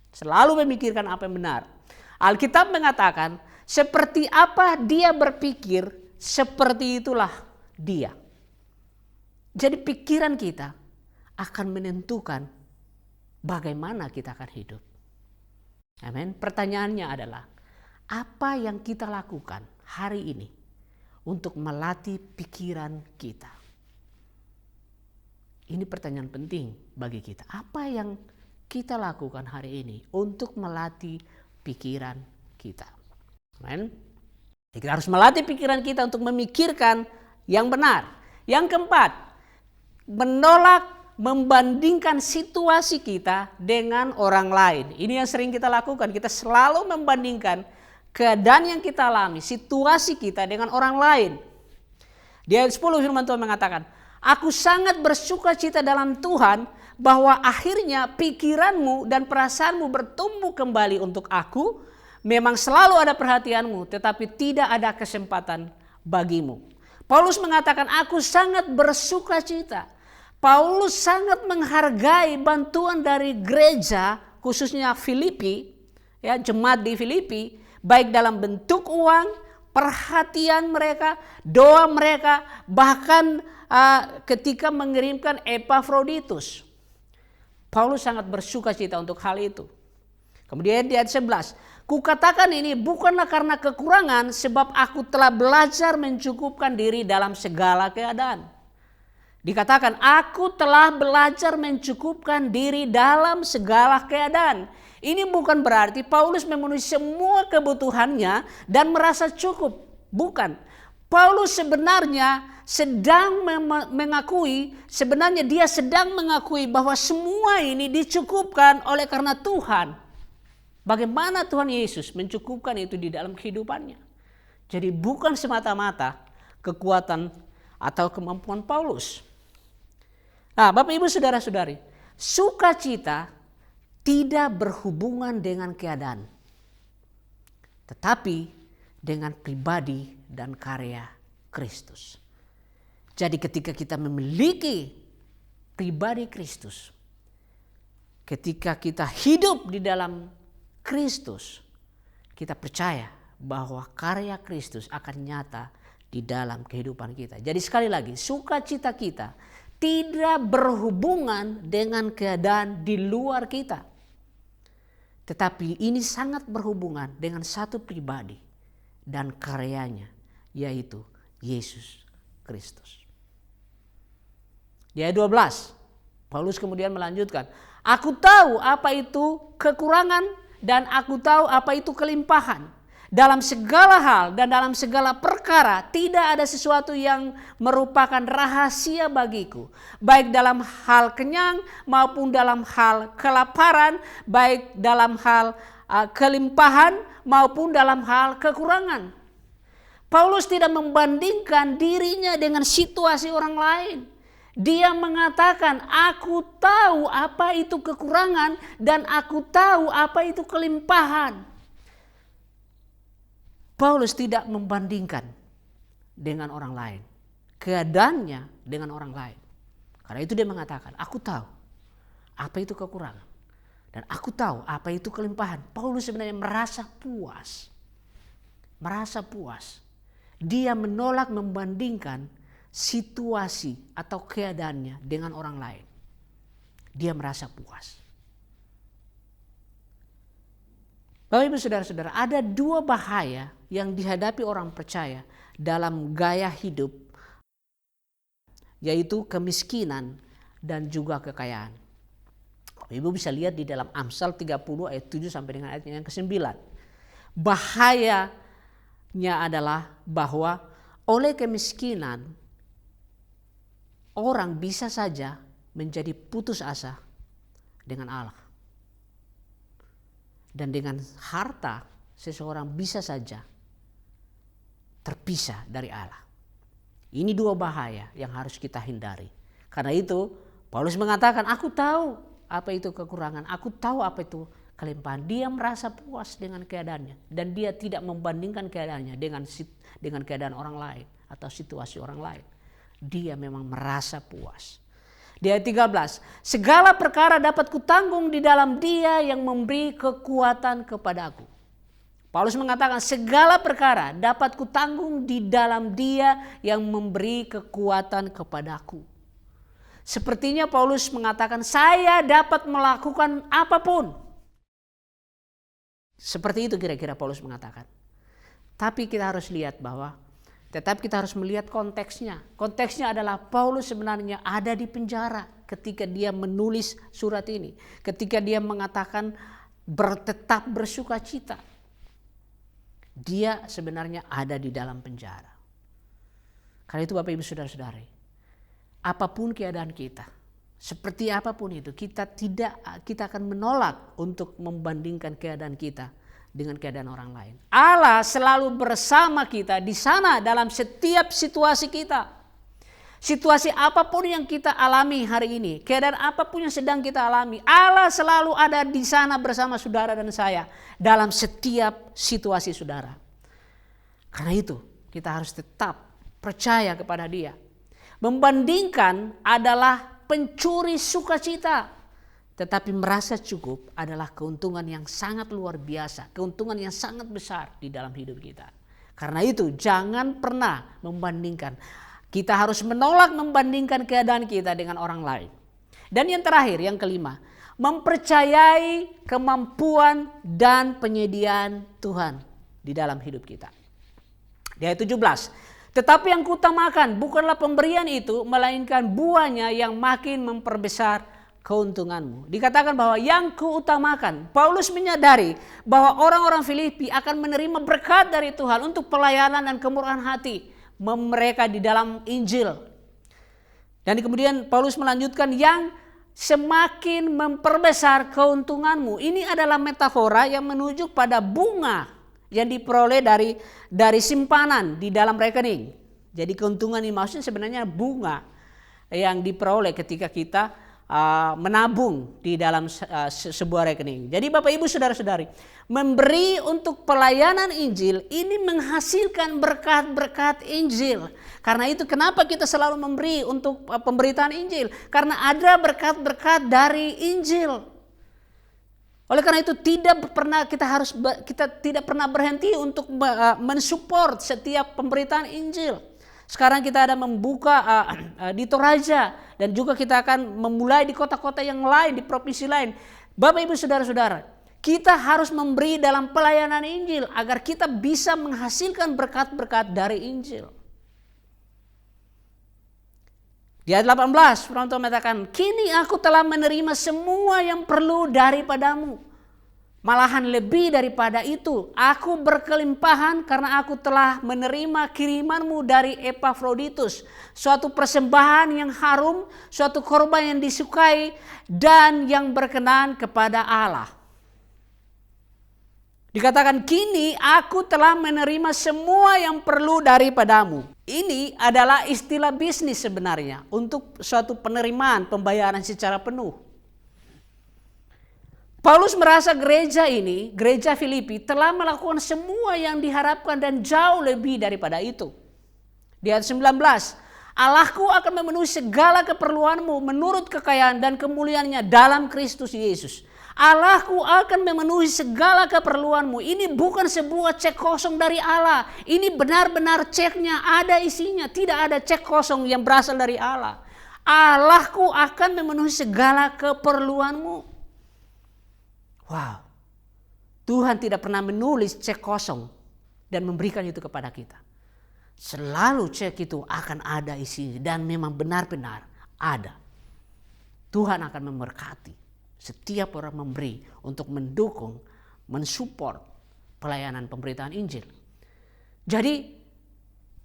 Selalu memikirkan apa yang benar. Alkitab mengatakan, seperti apa dia berpikir, seperti itulah dia. Jadi pikiran kita akan menentukan bagaimana kita akan hidup. Amin. Pertanyaannya adalah, apa yang kita lakukan hari ini untuk melatih pikiran kita? Ini pertanyaan penting bagi kita. Apa yang kita lakukan hari ini untuk melatih pikiran kita? Amin. Kita harus melatih pikiran kita untuk memikirkan yang benar. Yang keempat, menolak membandingkan situasi kita dengan orang lain. Ini yang sering kita lakukan. Kita selalu membandingkan keadaan yang kita alami, situasi kita dengan orang lain. Di ayat 10 firman Tuhan mengatakan, aku sangat bersuka cita dalam Tuhan bahwa akhirnya pikiranmu dan perasaanmu bertumbuh kembali untuk aku. Memang selalu ada perhatianmu, tetapi tidak ada kesempatan bagimu. Paulus mengatakan, aku sangat bersuka cita. Paulus sangat menghargai bantuan dari gereja, khususnya Filipi, ya, jemaat di Filipi, baik dalam bentuk uang, perhatian mereka, doa mereka, bahkan ketika mengirimkan Epafroditus. Paulus sangat bersuka cita untuk hal itu. Kemudian di ayat 11, kukatakan ini bukanlah karena kekurangan, sebab aku telah belajar mencukupkan diri dalam segala keadaan. Dikatakan, aku telah belajar mencukupkan diri dalam segala keadaan. Ini bukan berarti Paulus memenuhi semua kebutuhannya dan merasa cukup. Bukan. Paulus sebenarnya dia sedang mengakui bahwa semua ini dicukupkan oleh karena Tuhan. Bagaimana Tuhan Yesus mencukupkan itu di dalam kehidupannya. Jadi bukan semata-mata kekuatan atau kemampuan Paulus. Nah, Bapak Ibu saudara-saudari, sukacita tidak berhubungan dengan keadaan, tetapi dengan pribadi dan karya Kristus. Jadi ketika kita memiliki pribadi Kristus, ketika kita hidup di dalam Kristus, kita percaya bahwa karya Kristus akan nyata di dalam kehidupan kita. Jadi sekali lagi, sukacita kita tidak berhubungan dengan keadaan di luar kita. Tetapi ini sangat berhubungan dengan satu pribadi dan karyanya, yaitu Yesus Kristus. Di ayat 12, Paulus kemudian melanjutkan, aku tahu apa itu kekurangan dan aku tahu apa itu kelimpahan. dalam segala hal dan dalam segala perkara tidak ada sesuatu yang merupakan rahasia bagiku. Baik dalam hal kenyang maupun dalam hal kelaparan, baik dalam hal kelimpahan maupun dalam hal kekurangan. Paulus tidak membandingkan dirinya dengan situasi orang lain. Dia mengatakan, aku tahu apa itu kekurangan dan aku tahu apa itu kelimpahan. Paulus tidak membandingkan dengan orang lain, keadaannya dengan orang lain. Karena itu dia mengatakan, aku tahu apa itu kekurangan dan aku tahu apa itu kelimpahan. Paulus sebenarnya merasa puas. Merasa puas. Dia menolak membandingkan situasi atau keadaannya dengan orang lain. Dia merasa puas. Bapak Ibu Saudara-saudara, ada dua bahaya yang dihadapi orang percaya dalam gaya hidup, yaitu kemiskinan dan juga kekayaan. Ibu bisa lihat di dalam Amsal 30 ayat 7 sampai dengan ayat yang ke-9. Bahayanya adalah bahwa oleh kemiskinan orang bisa saja menjadi putus asa dengan Allah. Dan dengan harta seseorang bisa saja terpisah dari Allah. Ini dua bahaya yang harus kita hindari. Karena itu Paulus mengatakan, aku tahu apa itu kekurangan, aku tahu apa itu kelimpahan. Dia merasa puas dengan keadaannya dan dia tidak membandingkan keadaannya dengan keadaan orang lain atau situasi orang lain. Dia memang merasa puas. Di ayat 13, segala perkara dapat kutanggung di dalam Dia yang memberi kekuatan kepadaku. Paulus mengatakan segala perkara dapat kutanggung di dalam Dia yang memberi kekuatan kepadaku. Sepertinya Paulus mengatakan saya dapat melakukan apapun. Seperti itu kira-kira Paulus mengatakan. Tapi kita harus lihat bahwa tetapi kita harus melihat konteksnya. Konteksnya adalah Paulus sebenarnya ada di penjara ketika dia menulis surat ini. Ketika dia mengatakan tetap bersuka cita. Dia sebenarnya ada di dalam penjara. Karena itu Bapak Ibu Saudara-saudari, apapun keadaan kita, seperti apapun itu, kita akan menolak untuk membandingkan keadaan kita dengan keadaan orang lain. Allah selalu bersama kita di sana dalam setiap situasi kita. Situasi apapun yang kita alami hari ini, keadaan apapun yang sedang kita alami, Allah selalu ada di sana bersama saudara dan saya dalam setiap situasi saudara. Karena itu kita harus tetap percaya kepada Dia. Membandingkan adalah pencuri sukacita. Tetapi merasa cukup adalah keuntungan yang sangat luar biasa, keuntungan yang sangat besar di dalam hidup kita. Karena itu jangan pernah membandingkan. Kita harus menolak membandingkan keadaan kita dengan orang lain. Dan yang terakhir, yang kelima, mempercayai kemampuan dan penyediaan Tuhan di dalam hidup kita. Di ayat 17, tetapi yang kutamakan bukanlah pemberian itu, melainkan buahnya yang makin memperbesar keuntunganmu. Dikatakan bahwa yang kuutamakan, Paulus menyadari bahwa orang-orang Filipi akan menerima berkat dari Tuhan untuk pelayanan dan kemurahan hati mereka di dalam Injil. Dan kemudian Paulus melanjutkan yang semakin memperbesar keuntunganmu. Ini adalah metafora yang menuju pada bunga yang diperoleh dari simpanan di dalam rekening. Jadi keuntungan ini maksudnya sebenarnya bunga yang diperoleh ketika kita menabung di dalam sebuah rekening. Jadi Bapak Ibu Saudara-saudari, memberi untuk pelayanan Injil ini menghasilkan berkat-berkat Injil. Karena itu kenapa kita selalu memberi untuk pemberitaan Injil? Karena ada berkat-berkat dari Injil. Oleh karena itu kita tidak pernah berhenti untuk mensupport setiap pemberitaan Injil. Sekarang kita ada membuka di Toraja dan juga kita akan memulai di kota-kota yang lain, di provinsi lain. Bapak Ibu Saudara-saudara, kita harus memberi dalam pelayanan Injil agar kita bisa menghasilkan berkat-berkat dari Injil. Di ayat 18, Firman Tuhan mengatakan, kini aku telah menerima semua yang perlu daripadamu. Malahan lebih daripada itu, aku berkelimpahan karena aku telah menerima kirimanmu dari Epafroditus, suatu persembahan yang harum, suatu korban yang disukai dan yang berkenan kepada Allah. Dikatakan, kini aku telah menerima semua yang perlu daripadamu. Ini adalah istilah bisnis sebenarnya untuk suatu penerimaan pembayaran secara penuh. Paulus merasa gereja ini, gereja Filipi telah melakukan semua yang diharapkan dan jauh lebih daripada itu. Di ayat 19, Allahku akan memenuhi segala keperluanmu menurut kekayaan dan kemuliaannya dalam Kristus Yesus. Allahku akan memenuhi segala keperluanmu. Ini bukan sebuah cek kosong dari Allah. Ini benar-benar ceknya ada isinya. Tidak ada cek kosong yang berasal dari Allah. Allahku akan memenuhi segala keperluanmu. Wow, Tuhan tidak pernah menulis cek kosong dan memberikan itu kepada kita. Selalu cek itu akan ada isinya dan memang benar-benar ada. Tuhan akan memberkati setiap orang memberi untuk mendukung, mensupport pelayanan pemberitaan Injil. Jadi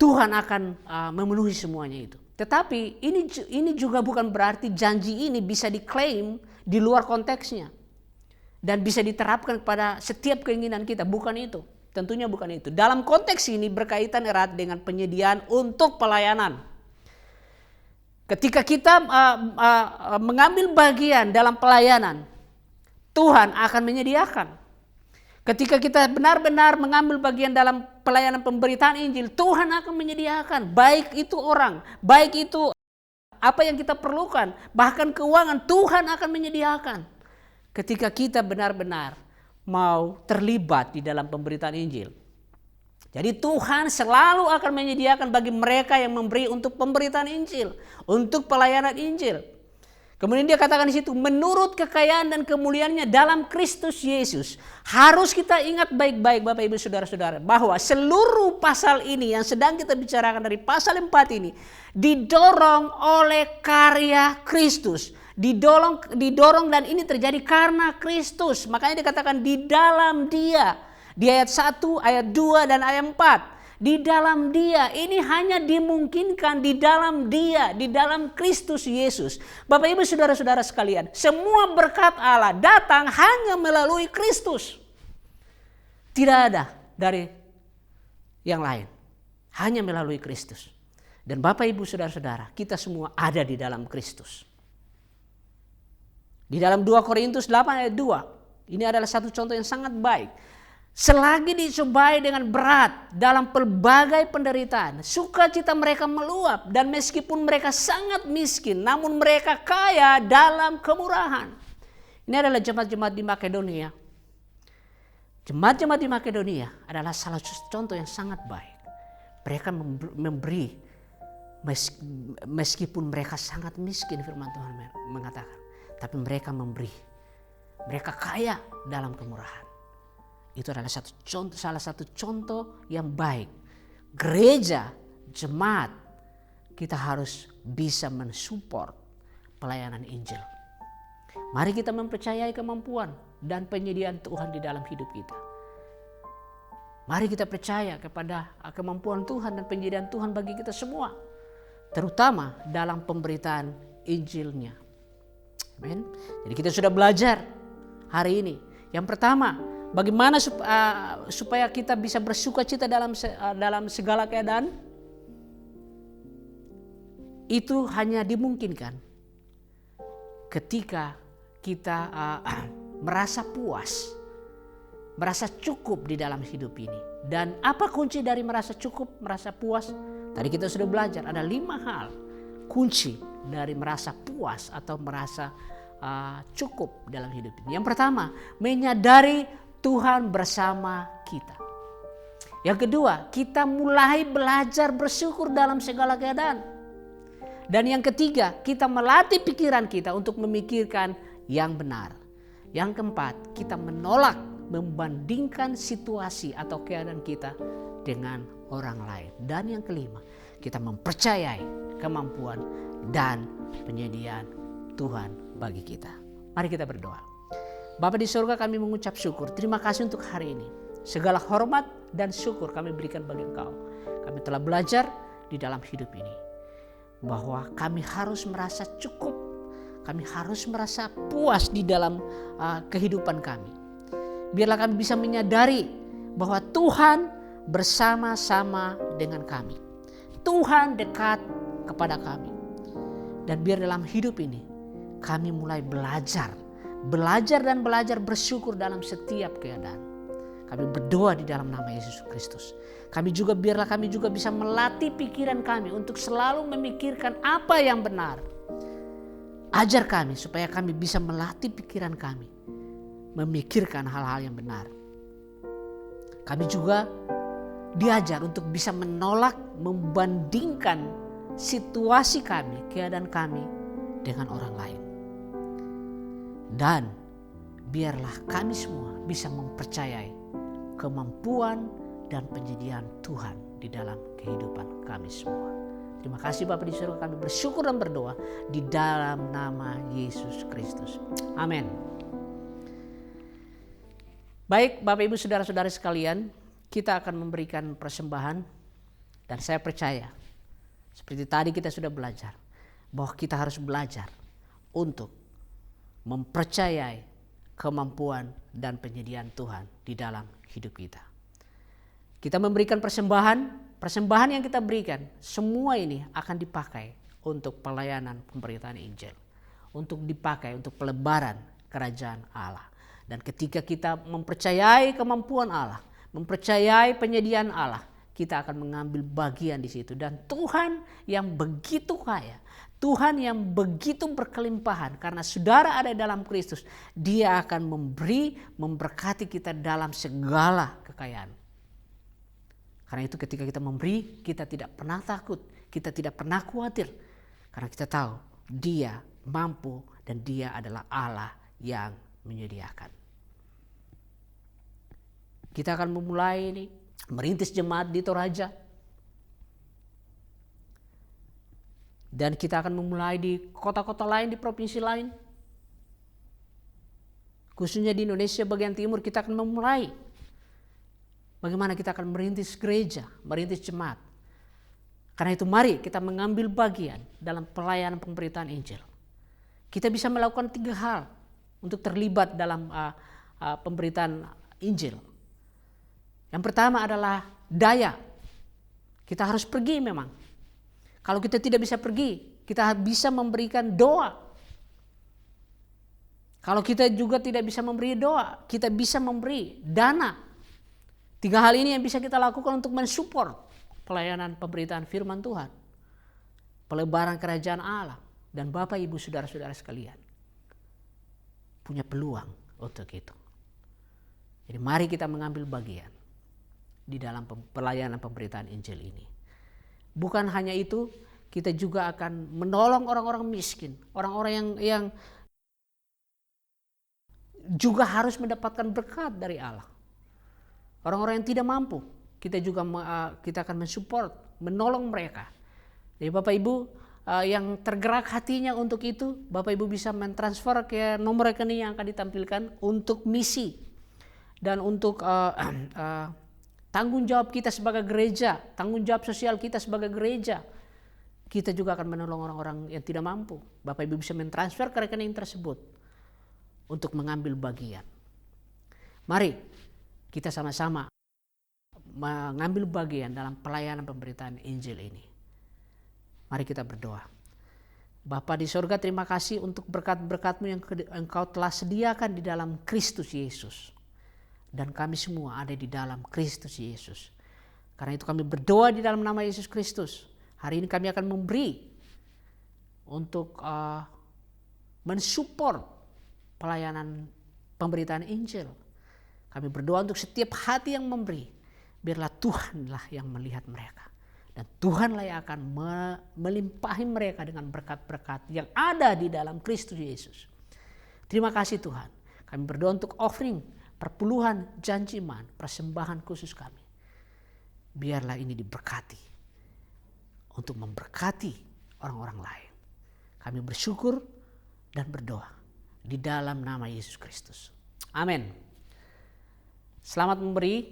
Tuhan akan memenuhi semuanya itu. Tetapi ini juga bukan berarti janji ini bisa diklaim di luar konteksnya. Dan bisa diterapkan kepada setiap keinginan kita. Bukan itu. Tentunya bukan itu. Dalam konteks ini berkaitan erat dengan penyediaan untuk pelayanan. Ketika kita mengambil bagian dalam pelayanan, Tuhan akan menyediakan. Ketika kita benar-benar mengambil bagian dalam pelayanan pemberitaan Injil, Tuhan akan menyediakan. Baik itu orang, baik itu apa yang kita perlukan, bahkan keuangan, Tuhan akan menyediakan. Ketika kita benar-benar mau terlibat di dalam pemberitaan Injil. Jadi Tuhan selalu akan menyediakan bagi mereka yang memberi untuk pemberitaan Injil, untuk pelayanan Injil. Kemudian dia katakan di situ, menurut kekayaan dan kemuliaannya dalam Kristus Yesus. Harus kita ingat baik-baik Bapak Ibu Saudara-saudara, bahwa seluruh pasal ini yang sedang kita bicarakan dari pasal 4 ini didorong oleh karya Kristus. Didorong dan ini terjadi karena Kristus. Makanya dikatakan di dalam Dia. Di ayat 1, ayat 2 dan ayat 4. Di dalam Dia. Ini hanya dimungkinkan di dalam Dia, di dalam Kristus Yesus. Bapak Ibu Saudara-saudara sekalian, semua berkat Allah datang hanya melalui Kristus. Tidak ada dari yang lain. Hanya melalui Kristus. Dan Bapak Ibu Saudara-saudara, kita semua ada di dalam Kristus. Di dalam 2 Korintus 8 ayat 2. Ini adalah satu contoh yang sangat baik. Selagi dicobai dengan berat dalam pelbagai penderitaan, sukacita mereka meluap, dan meskipun mereka sangat miskin, namun mereka kaya dalam kemurahan. Ini adalah jemaat-jemaat di Makedonia. Jemaat-jemaat di Makedonia adalah salah satu contoh yang sangat baik. Mereka memberi meskipun mereka sangat miskin, firman Tuhan mengatakan. Tapi mereka memberi. Mereka kaya dalam kemurahan. Itu adalah salah satu contoh yang baik. Gereja, jemaat, kita harus bisa mensupport pelayanan Injil. Mari kita mempercayai kemampuan dan penyediaan Tuhan di dalam hidup kita. Mari kita percaya kepada kemampuan Tuhan dan penyediaan Tuhan bagi kita semua. Terutama dalam pemberitaan Injilnya. Amen. Jadi kita sudah belajar hari ini. Yang pertama, bagaimana supaya kita bisa bersukacita dalam segala keadaan? Itu hanya dimungkinkan ketika kita merasa puas, merasa cukup di dalam hidup ini. Dan apa kunci dari merasa cukup, merasa puas? Tadi kita sudah belajar ada 5 hal kunci dari merasa puas atau merasa cukup dalam hidup ini. Yang pertama, menyadari Tuhan bersama kita. Yang kedua, kita mulai belajar bersyukur dalam segala keadaan. Dan yang ketiga, kita melatih pikiran kita untuk memikirkan yang benar. Yang keempat, kita menolak membandingkan situasi atau keadaan kita dengan orang lain. Dan yang kelima, kita mempercayai kemampuan dan penyediaan Tuhan bagi kita. Mari kita berdoa. Bapa di surga, kami mengucap syukur. Terima kasih untuk hari ini. Segala hormat dan syukur kami berikan bagi Engkau. Kami telah belajar di dalam hidup ini bahwa kami harus merasa cukup. Kami harus merasa puas di dalam kehidupan kami. Biarlah kami bisa menyadari bahwa Tuhan bersama-sama dengan kami. Tuhan dekat kepada kami. Dan biar dalam hidup ini kami mulai belajar dan belajar bersyukur dalam setiap keadaan. Kami berdoa di dalam nama Yesus Kristus. Biarlah kami juga bisa melatih pikiran kami untuk selalu memikirkan apa yang benar. Ajar kami supaya kami bisa melatih pikiran kami memikirkan hal-hal yang benar. Kami juga diajar untuk bisa menolak, membandingkan situasi kami, keadaan kami dengan orang lain. Dan biarlah kami semua bisa mempercayai kemampuan dan penyediaan Tuhan di dalam kehidupan kami semua. Terima kasih Bapa di surga, kami bersyukur dan berdoa di dalam nama Yesus Kristus. Amin. Baik Bapak Ibu saudara-saudara sekalian, kita akan memberikan persembahan dan saya percaya seperti tadi kita sudah belajar bahwa kita harus belajar untuk mempercayai kemampuan dan penyediaan Tuhan di dalam hidup kita. Kita memberikan persembahan yang kita berikan, semua ini akan dipakai untuk pelayanan pemberitaan Injil, untuk dipakai untuk pelebaran kerajaan Allah. Dan ketika kita mempercayai kemampuan Allah, mempercayai penyediaan Allah, kita akan mengambil bagian di situ. Dan Tuhan yang begitu kaya, Tuhan yang begitu berkelimpahan karena saudara ada dalam Kristus, Dia akan memberkati kita dalam segala kekayaan. Karena itu ketika kita memberi, kita tidak pernah takut, kita tidak pernah khawatir. Karena kita tahu Dia mampu dan Dia adalah Allah yang menyediakan. Kita akan memulai ini, merintis jemaat di Toraja. Dan kita akan memulai di kota-kota lain, di provinsi lain. Khususnya di Indonesia bagian timur kita akan memulai. Bagaimana kita akan merintis gereja, merintis jemaat. Karena itu mari kita mengambil bagian dalam pelayanan pemberitaan Injil. Kita bisa melakukan 3 hal untuk terlibat dalam pemberitaan Injil. Yang pertama adalah daya. Kita harus pergi memang. Kalau kita tidak bisa pergi, kita bisa memberikan doa. Kalau kita juga tidak bisa memberi doa, kita bisa memberi dana. 3 hal ini yang bisa kita lakukan untuk mensupport pelayanan pemberitaan firman Tuhan, pelebaran kerajaan Allah. Dan Bapak Ibu saudara-saudara sekalian punya peluang untuk itu. Jadi mari kita mengambil bagian di dalam pelayanan pemberitaan Injil ini. Bukan hanya itu, kita juga akan menolong orang-orang miskin, orang-orang yang juga harus mendapatkan berkat dari Allah. Orang-orang yang tidak mampu, kita akan mensupport, menolong mereka. Jadi Bapak Ibu yang tergerak hatinya untuk itu, Bapak Ibu bisa mentransfer ke nomor rekening yang akan ditampilkan untuk misi dan untuk tanggung jawab kita sebagai gereja, tanggung jawab sosial kita sebagai gereja. Kita juga akan menolong orang-orang yang tidak mampu. Bapak Ibu bisa mentransfer ke rekening tersebut untuk mengambil bagian. Mari kita sama-sama mengambil bagian dalam pelayanan pemberitaan Injil ini. Mari kita berdoa. Bapa di sorga, terima kasih untuk berkat-berkat-Mu yang Engkau telah sediakan di dalam Kristus Yesus. Dan kami semua ada di dalam Kristus Yesus. Karena itu kami berdoa di dalam nama Yesus Kristus. Hari ini kami akan memberi untuk mensupport pelayanan pemberitaan Injil. Kami berdoa untuk setiap hati yang memberi. Biarlah Tuhanlah yang melihat mereka. Dan Tuhanlah yang akan melimpahi mereka dengan berkat-berkat yang ada di dalam Kristus Yesus. Terima kasih Tuhan. Kami berdoa untuk offering, perpuluhan, janji iman, persembahan khusus kami. Biarlah ini diberkati untuk memberkati orang-orang lain. Kami bersyukur dan berdoa di dalam nama Yesus Kristus. Amin. Selamat memberi,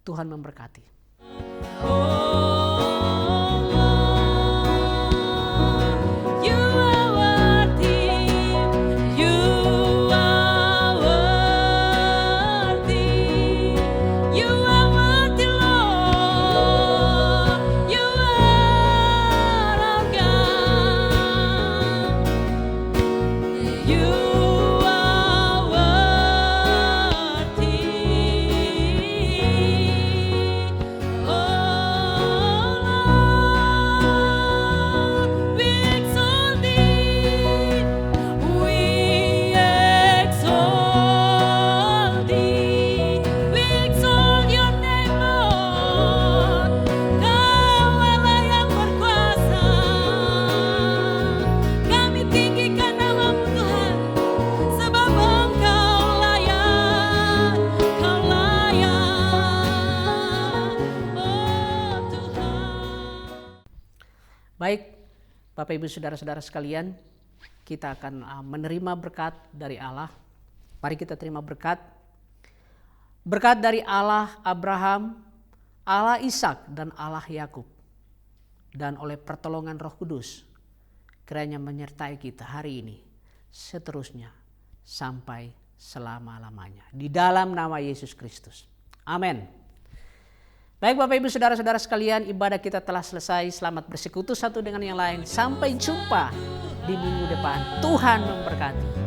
Tuhan memberkati. Baik, Bapak Ibu Saudara-saudara sekalian, kita akan menerima berkat dari Allah. Mari kita terima berkat. Berkat dari Allah Abraham, Allah Ishak dan Allah Yakub. Dan oleh pertolongan Roh Kudus, kiranya menyertai kita hari ini, seterusnya, sampai selama-lamanya. Di dalam nama Yesus Kristus. Amin. Baik Bapak Ibu Saudara-saudara sekalian, ibadah kita telah selesai. Selamat bersekutu satu dengan yang lain. Sampai jumpa di minggu depan. Tuhan memberkati.